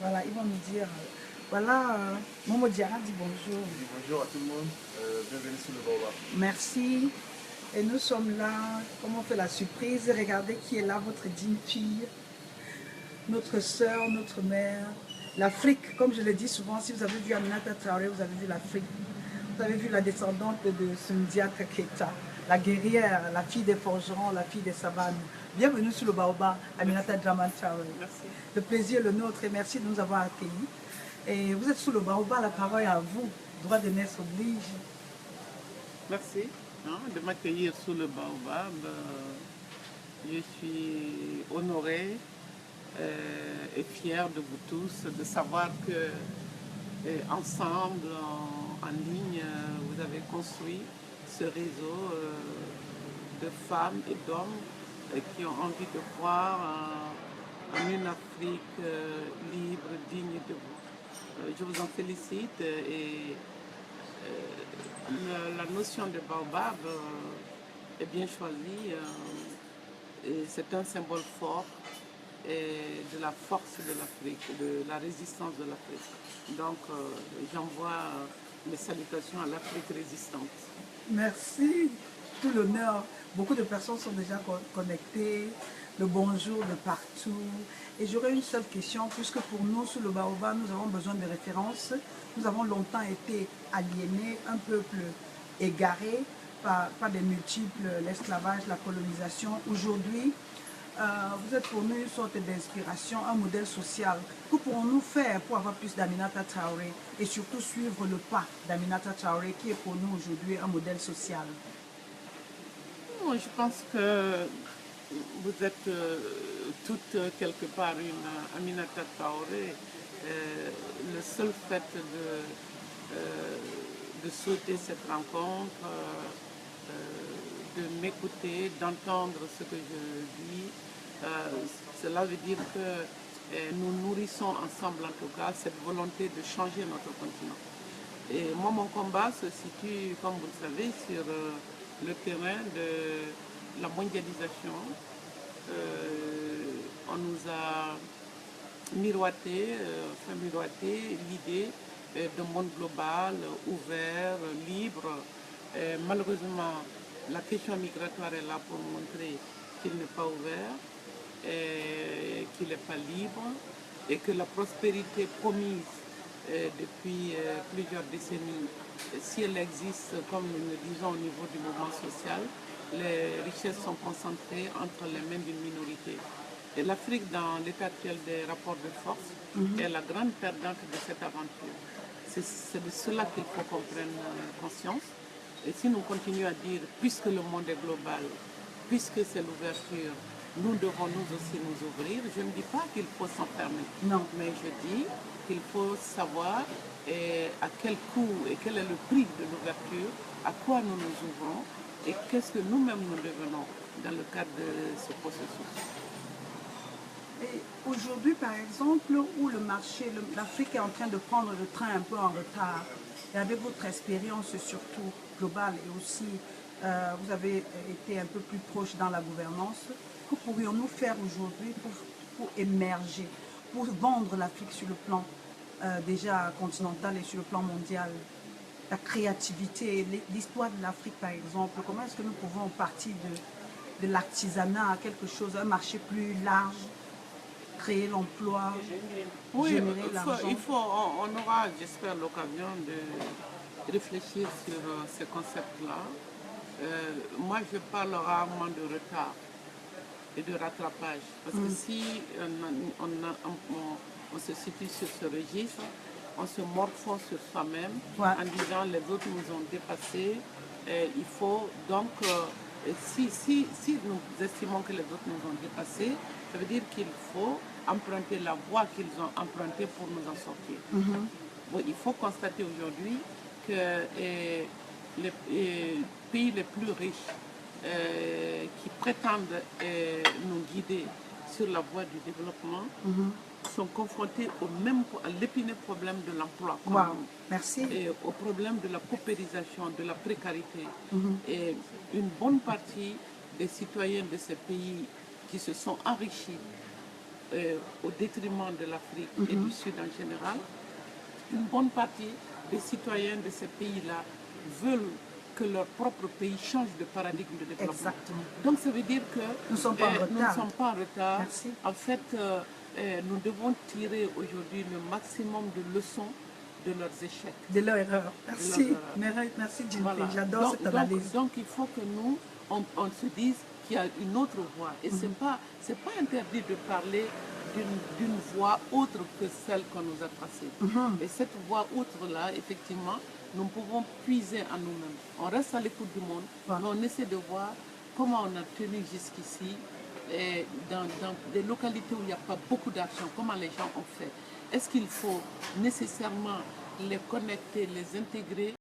Voilà, ils vont nous dire, voilà, Momo Diarra dit bonjour. Bonjour à tout le monde, bienvenue sur le Baobab. Merci. Et nous sommes là, comme on fait la surprise, regardez qui est là, votre digne fille, notre soeur, notre mère, l'Afrique. Comme je le dis souvent, si vous avez vu Aminata Traoré, vous avez vu l'Afrique. Vous avez vu la descendante de Sundiata Keita, la guerrière, la fille des forgerons, la fille des savanes. Bienvenue sur le Baobab, Aminata Draman Traoré. Merci. Le plaisir est le nôtre et merci de nous avoir accueillis. Et vous êtes sous le Baobab, la parole est à vous. Droit de naissance oblige. Merci de m'accueillir sous le Baobab. Je suis honorée et fière de vous tous, de savoir que ensemble, en ligne, vous avez construit ce réseau de femmes et d'hommes qui ont envie de croire en une Afrique libre, digne de vous. Je vous en félicite et la notion de baobab est bien choisie. Et c'est un symbole fort de la force de l'Afrique, de la résistance de l'Afrique. Donc j'envoie mes salutations à l'Afrique résistante. Merci, tout l'honneur. Beaucoup de personnes sont déjà connectées. Le bonjour de partout. Et j'aurais une seule question, puisque pour nous, sous le Baobab, nous avons besoin de références. Nous avons longtemps été aliénés, un peuple égaré par des multiples, l'esclavage, la colonisation. Aujourd'hui, vous êtes pour nous une sorte d'inspiration, un modèle social. Que pourrons-nous faire pour avoir plus d'Aminata Traoré et surtout suivre le pas d'Aminata Traoré qui est pour nous aujourd'hui un modèle social? Moi, je pense que vous êtes toutes quelque part une Aminata Traoré. Le seul fait de souhaiter cette rencontre, de m'écouter, d'entendre ce que je dis, cela veut dire que nous nourrissons ensemble en tout cas cette volonté de changer notre continent. Et moi, mon combat se situe, comme vous le savez, sur le terrain de la mondialisation. On nous a miroité l'idée d'un monde global, ouvert, libre. Malheureusement, la question migratoire est là pour montrer qu'il n'est pas ouvert, qu'il n'est pas libre et que la prospérité promise depuis plusieurs décennies, si elle existe, comme nous le disons au niveau du mouvement social, les richesses sont concentrées entre les mains d'une minorité. Et l'Afrique, dans l'état actuel des rapports de force, est la grande perdante de cette aventure. C'est de cela qu'il faut qu'on prenne conscience. Et si nous continuons à dire, puisque le monde est global, puisque c'est l'ouverture, nous devons nous aussi nous ouvrir, je ne dis pas qu'il faut s'enfermer. Non. Mais je dis qu'il faut savoir à quel coût et quel est le prix de l'ouverture, à quoi nous nous ouvrons et qu'est-ce que nous-mêmes nous devenons dans le cadre de ce processus. Et aujourd'hui, par exemple, où le marché, l'Afrique est en train de prendre le train un peu en retard, et avec votre expérience surtout globale et aussi vous avez été un peu plus proche dans la gouvernance, que pourrions-nous faire aujourd'hui pour émerger, pour vendre l'Afrique sur le plan déjà continental et sur le plan mondial? La créativité, l'histoire de l'Afrique par exemple, comment est-ce que nous pouvons partir de l'artisanat à quelque chose, un marché plus large, créer l'emploi, générer l'argent? On aura, j'espère, l'occasion de réfléchir sur ces concepts-là. Moi, je parle rarement de retard et de rattrapage. Parce que si on se situe sur ce registre, on se morfond sur soi-même en disant les autres nous ont dépassés. Il faut donc, si nous estimons que les autres nous ont dépassés, ça veut dire qu'il faut emprunter la voie qu'ils ont empruntée pour nous en sortir. Bon, il faut constater aujourd'hui que les pays les plus riches qui prétendent nous guider sur la voie du développement sont confrontés à l'épineux problème de l'emploi. Merci. Et au problème de la paupérisation, de la précarité. Et une bonne partie des citoyens de ces pays qui se sont enrichis au détriment de l'Afrique et du Sud en général. Une bonne partie des citoyens de ces pays-là veulent que leur propre pays change de paradigme de développement. Exactement. Donc ça veut dire que Nous ne sommes pas en retard. nous ne sommes pas en retard. Merci. En fait, nous devons tirer aujourd'hui le maximum de leçons de leurs échecs. De leur erreur. Merci. Leur Merci, Djinté. Voilà. J'adore cette analyse. Donc il faut que nous, on se dise qu'il y a une autre voie. Et c'est pas interdit de parler d'une voie autre que celle qu'on nous a tracée. Et cette voie autre-là, effectivement, nous pouvons puiser en nous-mêmes. On reste à l'écoute du monde, mais on essaie de voir comment on a tenu jusqu'ici, et dans des localités où il n'y a pas beaucoup d'argent, comment les gens ont fait. Est-ce qu'il faut nécessairement les connecter, les intégrer